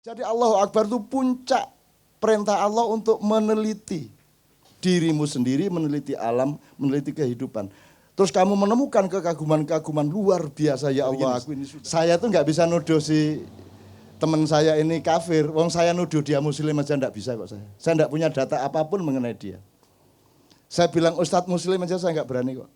Jadi Allahu Akbar itu puncak perintah Allah untuk meneliti dirimu sendiri, meneliti alam, meneliti kehidupan. Terus kamu menemukan kekaguman-kekaguman luar biasa, ya Allah, aku ini sudah. Saya tuh nggak bisa nuduh si teman saya ini kafir. Wong saya nuduh dia muslim aja nggak bisa kok saya. Saya nggak punya data apapun mengenai dia. Saya bilang Ustadz muslim aja saya nggak berani kok.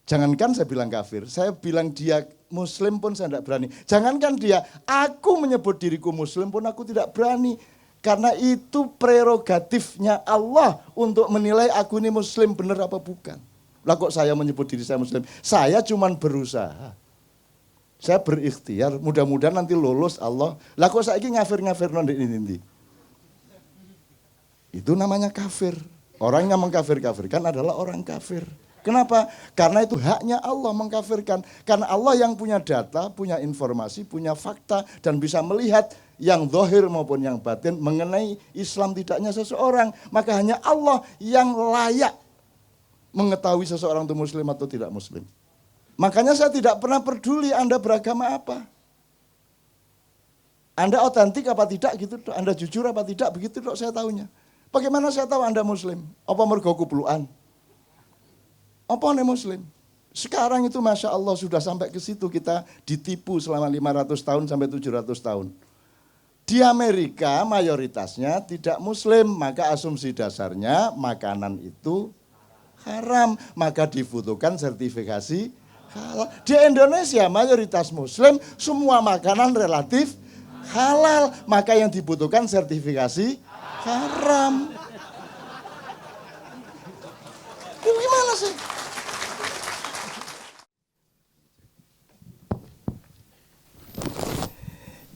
Jangankan saya bilang kafir, saya bilang dia muslim pun saya tidak berani. Jangankan dia, aku menyebut diriku muslim pun aku tidak berani. Karena itu prerogatifnya Allah untuk menilai aku ini muslim benar apa bukan. Lah kok saya menyebut diri saya muslim? Saya cuma berusaha. Saya berikhtiar, mudah-mudahan nanti lulus Allah. Lah kok saya ini ngafir-ngafir ini. Itu namanya kafir. Orang yang mengkafir-kafirkan adalah orang kafir. Kenapa? Karena itu haknya Allah mengkafirkan. Karena Allah yang punya data, punya informasi, punya fakta, dan bisa melihat yang zahir maupun yang batin mengenai Islam tidaknya seseorang. Maka hanya Allah yang layak mengetahui seseorang itu muslim atau tidak muslim. Makanya saya tidak pernah peduli Anda beragama apa. Anda otentik apa tidak gitu, Anda jujur apa tidak, begitu dok saya tahunya. Bagaimana saya tahu Anda muslim? Apa mergo kupluan? Apa nih muslim? Sekarang itu Masya Allah sudah sampai ke situ kita ditipu selama 500 tahun sampai 700 tahun. Di Amerika mayoritasnya tidak muslim, maka asumsi dasarnya makanan itu haram. Maka dibutuhkan sertifikasi halal. Di Indonesia mayoritas muslim, semua makanan relatif halal. Maka yang dibutuhkan sertifikasi haram. Gimana sih?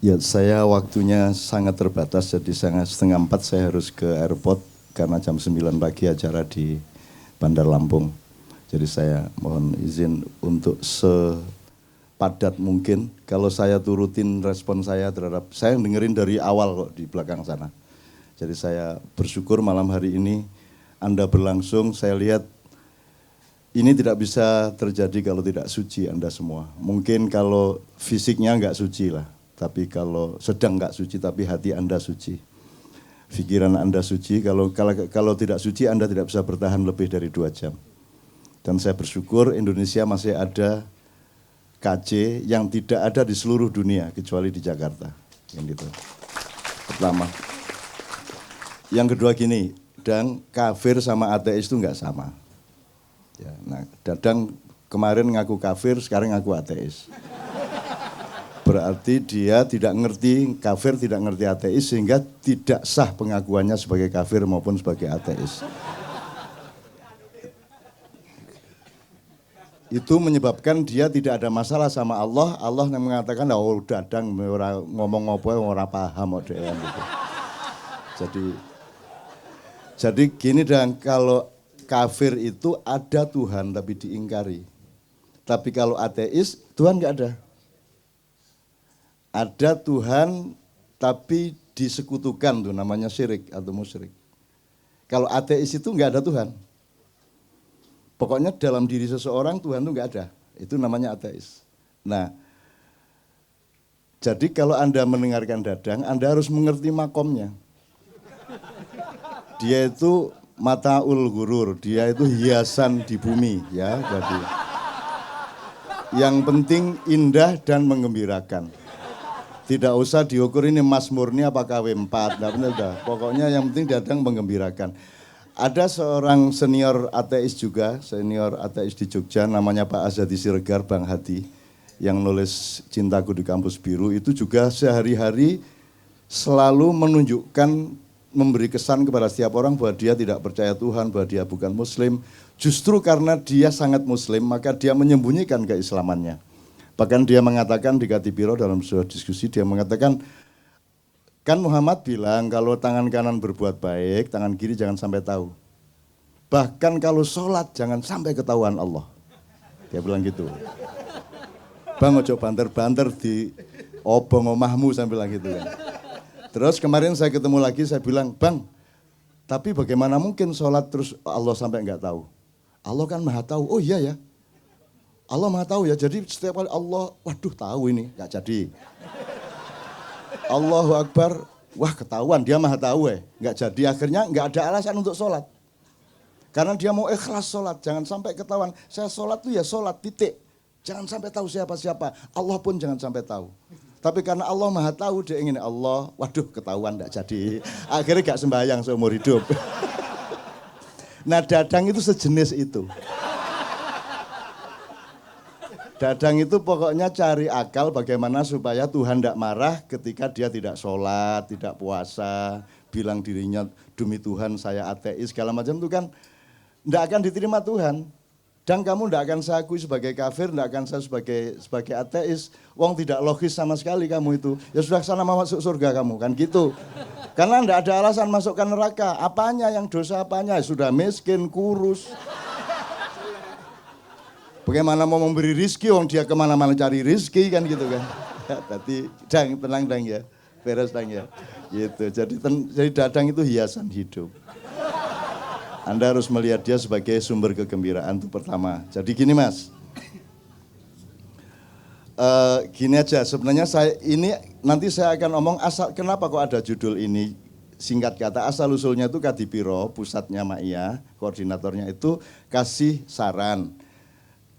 Ya, saya waktunya sangat terbatas, jadi setengah 4 saya harus ke airport karena jam 9 pagi acara di Bandar Lampung. Jadi saya mohon izin untuk sepadat mungkin. Kalau saya turutin respon saya terhadap, saya dengerin dari awal kok di belakang sana. Jadi saya bersyukur malam hari ini Anda berlangsung, saya lihat ini tidak bisa terjadi kalau tidak suci Anda semua. Mungkin kalau fisiknya enggak suci lah. Tapi kalau sedang enggak suci, tapi hati Anda suci. Pikiran Anda suci, kalau tidak suci Anda tidak bisa bertahan lebih dari 2 jam. Dan saya bersyukur Indonesia masih ada KC yang tidak ada di seluruh dunia, kecuali di Jakarta. Yang gitu. Pertama. Yang kedua gini, dan kafir sama ateis itu enggak sama. Ya, nah, Dadang kemarin ngaku kafir, sekarang ngaku ateis. Berarti dia tidak ngerti kafir, tidak ngerti ateis, sehingga tidak sah pengakuannya sebagai kafir maupun sebagai ateis. Itu menyebabkan dia tidak ada masalah sama Allah. Allah yang mengatakan, oh Dadang ngomong apa orang paham gitu. Jadi gini dan kalau kafir itu ada Tuhan tapi diingkari. Tapi kalau ateis, Tuhan nggak ada. Ada Tuhan tapi disekutukan tuh namanya syirik atau musyrik. Kalau ateis itu nggak ada Tuhan. Pokoknya dalam diri seseorang Tuhan itu nggak ada. Itu namanya ateis. Nah, jadi kalau Anda mendengarkan Dadang, Anda harus mengerti makomnya. Dia itu mataul gurur, dia itu hiasan di bumi ya. Jadi yang penting indah dan menggembirakan. Tidak usah diukur ini Mas Murni apa KW4, enggak benar. Pokoknya yang penting Dadang menggembirakan. Ada seorang senior ateis juga, senior ateis di Jogja, namanya Pak Azadi Siregar, Bang Hadi, yang nulis Cintaku di Kampus Biru, itu juga sehari-hari selalu menunjukkan, memberi kesan kepada setiap orang bahwa dia tidak percaya Tuhan, bahwa dia bukan Muslim. Justru karena dia sangat Muslim, maka dia menyembunyikan keislamannya. Bahkan dia mengatakan di Katipiro dalam sebuah diskusi, dia mengatakan, kan Muhammad bilang kalau tangan kanan berbuat baik, tangan kiri jangan sampai tahu. Bahkan kalau sholat jangan sampai ketahuan Allah. Dia bilang gitu. Bang ojo banter-banter di obong omahmu, saya bilang gitu kan. Terus kemarin saya ketemu lagi, saya bilang, Bang, tapi bagaimana mungkin sholat terus Allah sampai enggak tahu? Allah kan maha tahu. Oh iya ya. Allah maha tahu ya, jadi setiap kali Allah, waduh tahu ini, enggak jadi. Allahu Akbar, wah ketahuan dia maha tahu nggak jadi, akhirnya nggak ada alasan untuk sholat. Karena dia mau ikhlas sholat, jangan sampai ketahuan. Saya sholat tuh ya sholat, titik. Jangan sampai tahu siapa-siapa, Allah pun jangan sampai tahu. Tapi karena Allah maha tahu, dia ingin Allah, waduh ketahuan nggak jadi. Akhirnya gak sembahyang seumur hidup. Nah dadang itu sejenis itu. Dadang itu pokoknya cari akal bagaimana supaya Tuhan tidak marah ketika dia tidak sholat, tidak puasa, bilang dirinya demi Tuhan saya ateis, segala macam itu kan tidak akan diterima Tuhan. Dan kamu tidak akan saya akui sebagai kafir, tidak akan saya sebagai ateis. Wong tidak logis sama sekali kamu itu. Ya sudah sana mau masuk surga kamu, kan gitu. Karena tidak ada alasan masukkan neraka. Apanya yang dosa apanya? Sudah miskin, kurus. Bagaimana mau memberi rizki, wong dia kemana-mana cari rizki kan gitu kan. Tadi tenang dang ya, beres dang ya. Gitu. Jadi dadang itu hiasan hidup. Anda harus melihat dia sebagai sumber kegembiraan itu pertama. Jadi gini Mas, gini aja sebenarnya nanti saya akan ngomong asal kenapa kok ada judul ini. Singkat kata asal usulnya itu Kadipiro, pusatnya Ma'iyah, koordinatornya itu kasih saran.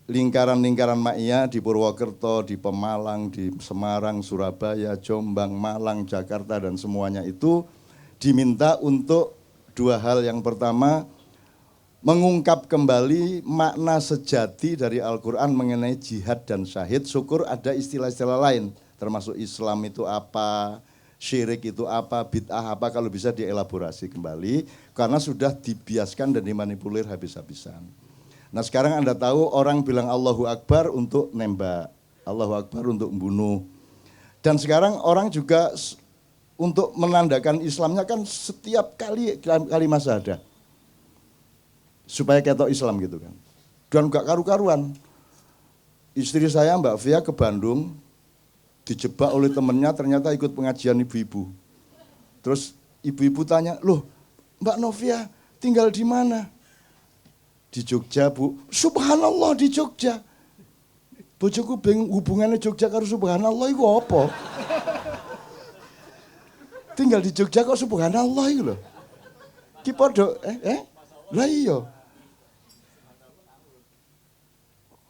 Lingkaran-lingkaran Ma'iyah di Purwokerto, di Pemalang, di Semarang, Surabaya, Jombang, Malang, Jakarta dan semuanya itu diminta untuk dua hal. Yang pertama, mengungkap kembali makna sejati dari Al-Quran mengenai jihad dan syahid. Syukur ada istilah-istilah lain, termasuk Islam itu apa, syirik itu apa, bid'ah apa, kalau bisa dielaborasi kembali. Karena sudah dibiaskan dan dimanipulir habis-habisan. Nah sekarang Anda tahu orang bilang Allahu Akbar untuk nembak, Allahu Akbar untuk membunuh. Dan sekarang orang juga untuk menandakan Islamnya kan setiap kali masa ada. Supaya ketok Islam gitu kan. Dan gak karu-karuan. Istri saya Mbak Fia ke Bandung, dijebak oleh temennya ternyata ikut pengajian ibu-ibu. Terus ibu-ibu tanya, loh Mbak Novia tinggal di mana? Di Jogja Bu. Subhanallah di Jogja. Bojoku bingung hubungannya Jogja karo subhanallah itu apa? Tinggal di Jogja kok subhanallah itu loh. Ki podo lah iya.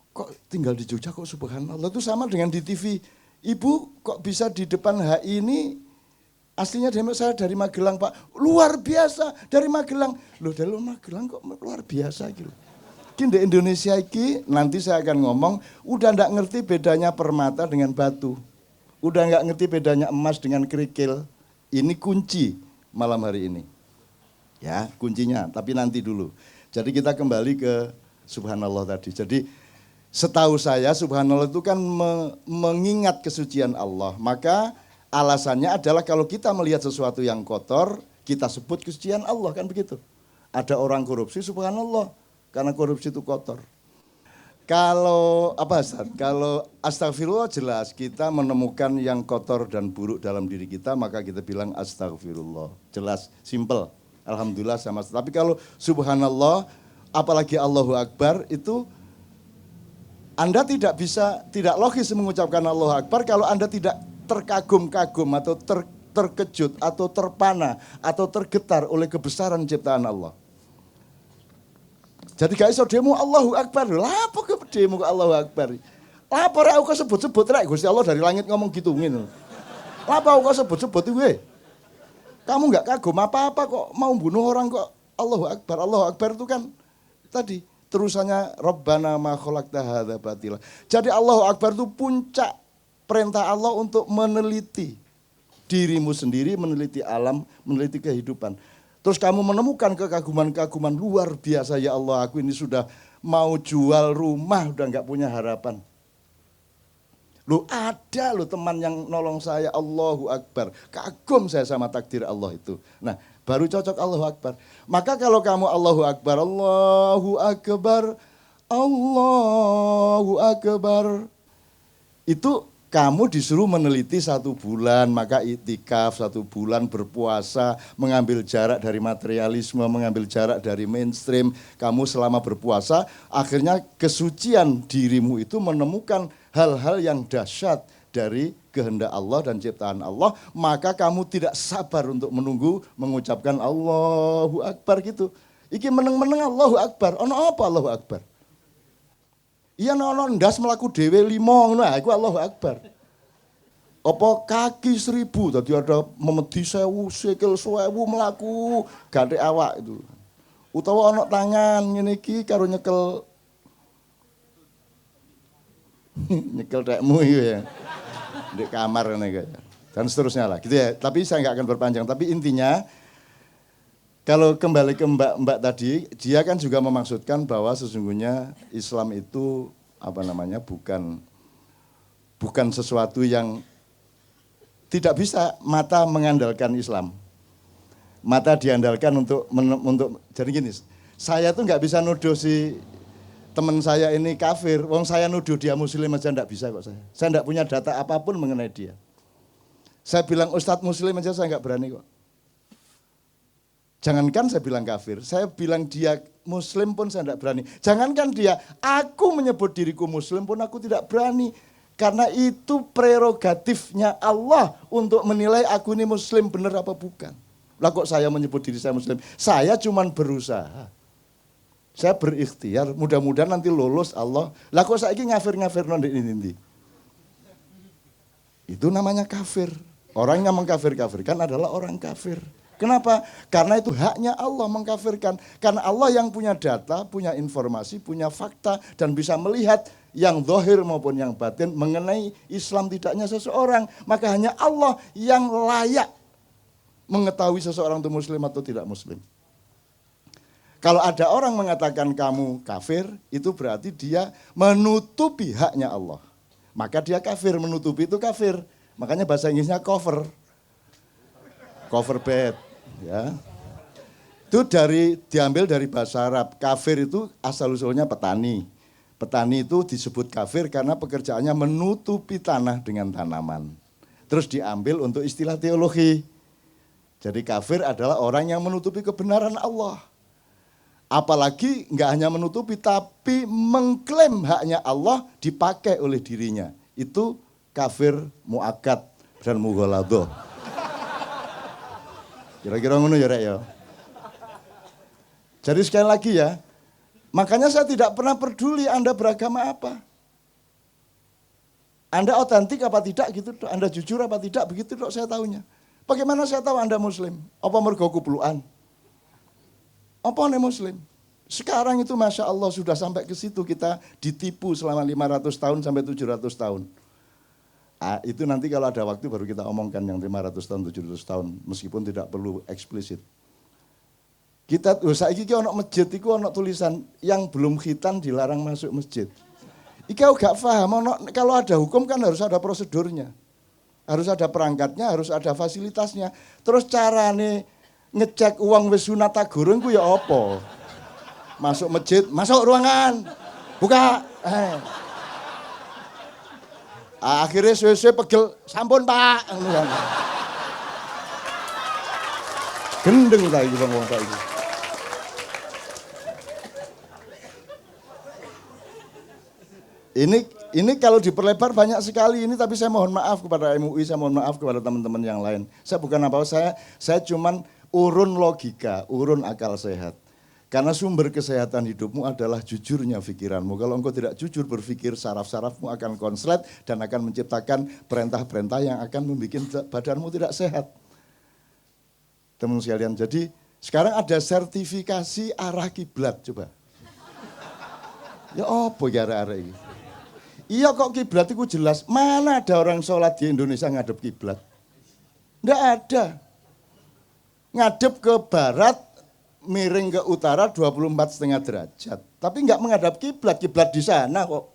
Kok tinggal di Jogja kok subhanallah, itu sama dengan di TV. Ibu kok bisa di depan HI ini, aslinya saya dari Magelang Pak, luar biasa dari Magelang. Loh dari Magelang kok luar biasa gitu. Di Indonesia ini nanti saya akan ngomong, udah nggak ngerti bedanya permata dengan batu. Udah nggak ngerti bedanya emas dengan kerikil. Ini kunci malam hari ini. Ya kuncinya, tapi nanti dulu. Jadi kita kembali ke subhanallah tadi. Jadi setahu saya subhanallah itu kan mengingat kesucian Allah. Maka alasannya adalah kalau kita melihat sesuatu yang kotor, kita sebut kesucian Allah, kan begitu. Ada orang korupsi subhanallah, karena korupsi itu kotor. Kalau kalau astagfirullah jelas kita menemukan yang kotor dan buruk dalam diri kita, maka kita bilang astagfirullah. Jelas, simple. Alhamdulillah sama. Tapi kalau subhanallah, apalagi Allahu Akbar itu Anda tidak logis mengucapkan Allahu Akbar kalau Anda tidak terkagum-kagum atau terkejut atau terpana atau tergetar oleh kebesaran ciptaan Allah. Jadi gak iso demo Allahu Akbar. Lah apa ke demo Allahu Akbar? Lah apa rek kok sebut-sebut rek Gusti Allah dari langit ngomong gitu ngene. Lah apa kok sebut-sebut iki? Kamu gak kagum apa-apa kok mau bunuh orang kok Allahu Akbar. Allahu Akbar itu kan tadi terusannya Rabbana ma khalaqta hadza batila. Jadi Allahu Akbar itu puncak perintah Allah untuk meneliti dirimu sendiri, meneliti alam, meneliti kehidupan. Terus kamu menemukan kekaguman-kekaguman luar biasa, ya Allah aku ini sudah mau jual rumah, udah nggak punya harapan. Loh ada loh teman yang nolong saya, Allahu Akbar. Kagum saya sama takdir Allah itu. Nah baru cocok Allahu Akbar. Maka kalau kamu Allahu Akbar, Allahu Akbar, Allahu Akbar. Itu kamu disuruh meneliti 1 bulan, maka iktikaf 1 bulan berpuasa, mengambil jarak dari materialisme, mengambil jarak dari mainstream. Kamu selama berpuasa, akhirnya kesucian dirimu itu menemukan hal-hal yang dahsyat dari kehendak Allah dan ciptaan Allah, maka kamu tidak sabar untuk menunggu mengucapkan Allahu Akbar gitu. Iki meneng-meneng Allahu Akbar, ono apa Allahu Akbar? Iya ono ndas melaku dhewe 5 ngono, iku Allahu Akbar. Apa kaki 1000, tadi ada memedi 1000, sikil 1000 melaku gandhe awak itu. Utawa ono tangan ngene iki karo nyekel nyekel tekmu ya. Di kamar dan seterusnya lah gitu ya. Tapi saya nggak akan berpanjang. Tapi intinya kalau kembali ke Mbak tadi, dia kan juga memaksudkan bahwa sesungguhnya Islam itu bukan sesuatu yang tidak bisa mata mengandalkan Islam. Mata diandalkan untuk jadi gini. Saya tuh nggak bisa nuduh si teman saya ini kafir, wong saya nuduh dia muslim aja enggak bisa kok saya. Saya enggak punya data apapun mengenai dia. Saya bilang ustadz muslim aja saya enggak berani kok. Jangankan saya bilang kafir, saya bilang dia muslim pun saya enggak berani. Jangankan dia, aku menyebut diriku muslim pun aku tidak berani. Karena itu prerogatifnya Allah untuk menilai aku ini muslim benar apa bukan. Lah kok saya menyebut diri saya muslim? Saya cuman berusaha. Saya berikhtiar, mudah-mudahan nanti lulus Allah. Lah kok saiki ngafir-ngafir nondik ini. Itu namanya kafir. Orang yang mengkafir-kafirkan adalah orang kafir. Kenapa? Karena itu haknya Allah mengkafirkan. Karena Allah yang punya data, punya informasi, punya fakta, dan bisa melihat yang zahir maupun yang batin mengenai Islam tidaknya seseorang. Maka hanya Allah yang layak mengetahui seseorang itu muslim atau tidak muslim. Kalau ada orang mengatakan kamu kafir, itu berarti dia menutupi haknya Allah. Maka dia kafir, menutupi itu kafir. Makanya bahasa Inggrisnya cover. Cover bed. Ya. Itu diambil dari bahasa Arab. Kafir itu asal-usulnya petani. Petani itu disebut kafir karena pekerjaannya menutupi tanah dengan tanaman. Terus diambil untuk istilah teologi. Jadi kafir adalah orang yang menutupi kebenaran Allah. Apalagi nggak hanya menutupi tapi mengklaim haknya Allah dipakai oleh dirinya. Itu kafir muakkad dan mughaladah. Kira-kira ngono ya Rek ya. Jadi sekali lagi ya, makanya saya tidak pernah peduli Anda beragama apa. Anda otentik apa tidak gitu, Anda jujur apa tidak, begitu dok saya tahunya. Bagaimana saya tahu Anda muslim? Apa mergo kuplukan? Apa nih muslim? Sekarang itu Masya Allah sudah sampai ke situ kita ditipu selama 500 tahun sampai 700 tahun. Itu nanti kalau ada waktu baru kita omongkan yang 500 tahun, 700 tahun. Meskipun tidak perlu eksplisit. Kita, saiki ono masjid, itu ono tulisan yang belum khitan dilarang masuk masjid. Ika gak paham, kalau ada hukum kan harus ada prosedurnya. Harus ada perangkatnya, harus ada fasilitasnya. Terus carane ngecek uang wis sunat gurung ku ya apa? Masuk masjid, masuk ruangan. Buka. Akhirnya suwe-suwe pegel, sampun Pak. Gendeng ta iki wong iki. Ini kalau diperlebar banyak sekali ini, tapi saya mohon maaf kepada MUI, saya mohon maaf kepada teman-teman yang lain. Saya bukan apa-apa, saya cuman urun logika, urun akal sehat. Karena sumber kesehatan hidupmu adalah jujurnya pikiranmu. Kalau engkau tidak jujur berpikir, saraf-sarafmu akan konslet dan akan menciptakan perintah-perintah yang akan membuat badanmu tidak sehat. Teman sekalian, jadi sekarang ada sertifikasi arah kiblat, coba. Ya apa ya arah-arah ini? Iya kok kiblat itu jelas, mana ada orang sholat di Indonesia ngadep kiblat? Enggak ada. Ngadep ke barat, miring ke utara 24,5 derajat. Tapi enggak menghadap kiblat, kiblat di sana kok.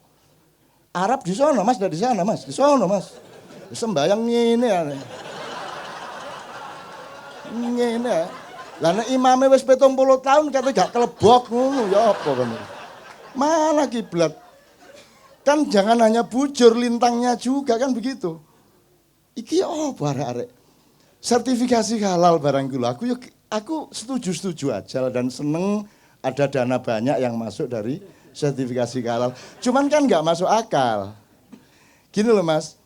Arab di sana Mas, enggak di sana Mas, di sana Mas. Sembayang ngene. Ngene. Lah nek imame wis 70 tahun kate gak kelebok ngono ya apa kan. Mana kiblat? Kan jangan hanya bujur lintangnya juga kan begitu. Iki apa arek-arek? Sertifikasi halal barang gula. Aku setuju aja dan seneng ada dana banyak yang masuk dari sertifikasi halal. Cuman kan nggak masuk akal. Gini loh Mas,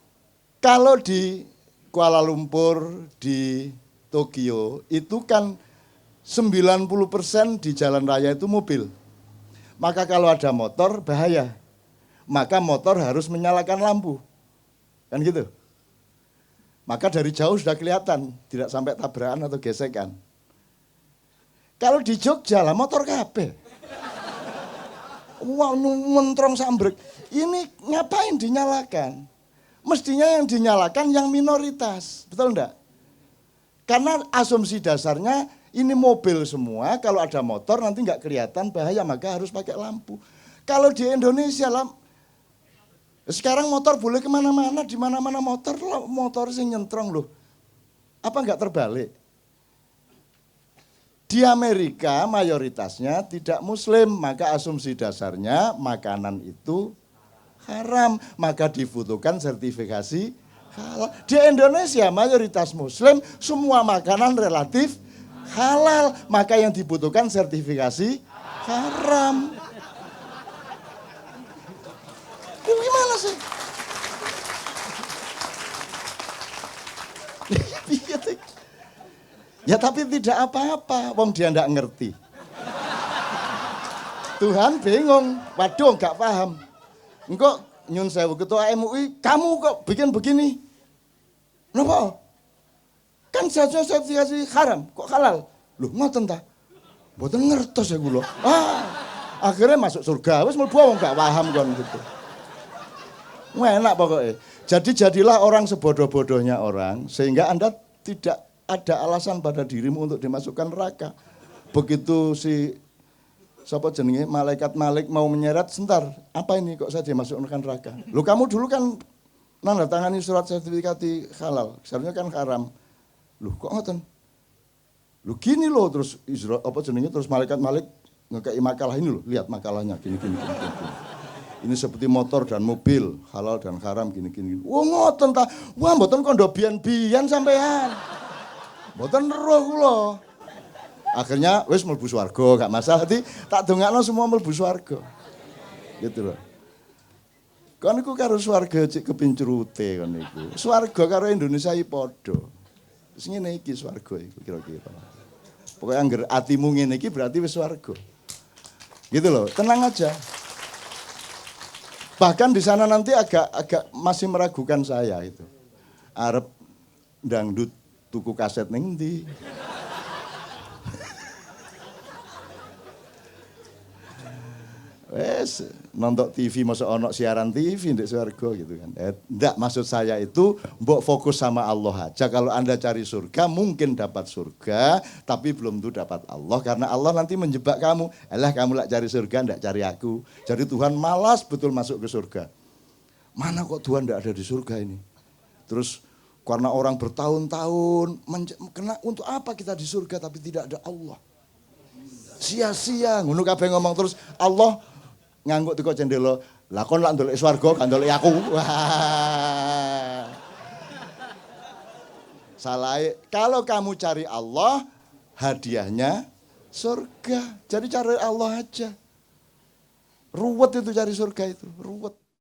Kalau di Kuala Lumpur, di Tokyo, itu kan 90% di jalan raya itu mobil. Maka kalau ada motor bahaya. Maka motor harus menyalakan lampu. Kan gitu. Maka dari jauh sudah kelihatan, tidak sampai tabrakan atau gesekan. Kalau di Jogja lah motor kabeh. Wah, mentrong sambrek. Ini ngapain dinyalakan? Mestinya yang dinyalakan yang minoritas, betul enggak? Karena asumsi dasarnya ini mobil semua, kalau ada motor nanti enggak kelihatan bahaya, maka harus pakai lampu. Kalau di Indonesia lah, sekarang motor boleh kemana-mana, di mana-mana motor sing nyentrong loh. Apa enggak terbalik? Di Amerika mayoritasnya tidak muslim, maka asumsi dasarnya makanan itu haram, maka dibutuhkan sertifikasi halal. Di Indonesia mayoritas muslim, semua makanan relatif halal, maka yang dibutuhkan sertifikasi haram. Gimana sih? Ya tapi tidak apa-apa, wong dia ndak ngerti. Tuhan bingung, waduh nggak paham. Engkau nyun sewu ketua MUI, kamu kok bikin begini? Kenapa? Kan seharusnya sertifikasi haram, kok halal? Loh ngoten ta? Mboten ngertos ya kula. Akhirnya masuk surga, wis mlebu wong gak paham kon gitu. Enak pokoknya. Jadi jadilah orang sebodoh-bodohnya orang, sehingga Anda tidak ada alasan pada dirimu untuk dimasukkan neraka. Begitu si siapa jenenge malaikat Malik mau menyeret, sebentar, apa ini kok saya dimasukkan neraka? Loh kamu dulu kan nanda tangani surat sertifikasi halal, seharusnya kan haram. Loh kok ngoten? Loh gini loh, terus apa jenenge, terus malaikat Malik ngekei makalah ini loh, lihat makalahnya gini. Ini seperti motor dan mobil, halal dan haram gini. Wah ngoten ta, wah mboten kondo bian-bian sampean. Mboten roh kula. Akhirnya wis mlebu swarga, gak masalah. Tak dongakno semua mlebu swarga. Gitu loh. Kon iku karo swarga cek kepincurute kon iku. Swarga karo Indonesia iki padha. Wis ngene iki swarga iku kira-kira. Pokoke angger atimu ngene iki berarti wis swarga. Gitu loh, tenang aja. Bahkan di sana nanti agak masih meragukan saya itu. Arep dangdut tuku kaset ning ndi? Wes nonton TV masa ono siaran TV ndek swarga gitu kan. Enggak, maksud saya itu mbok fokus sama Allah aja. Kalau Anda cari surga mungkin dapat surga, tapi belum tentu dapat Allah karena Allah nanti menjebak kamu. Alah kamu lak cari surga ndak cari aku. Jadi Tuhan malas betul masuk ke surga. Mana kok Tuhan ndak ada di surga ini? Terus karena orang bertahun-tahun kena untuk apa kita di surga tapi tidak ada Allah? Sia-sia ngono kabeh ngomong terus Allah ngangguk teko cendela, lah kon lak ndelok swarga gak ndelok aku. Wah. Salah. Kalau kamu cari Allah, hadiahnya surga. Jadi cari Allah aja. Ruwet itu cari surga itu, ruwet.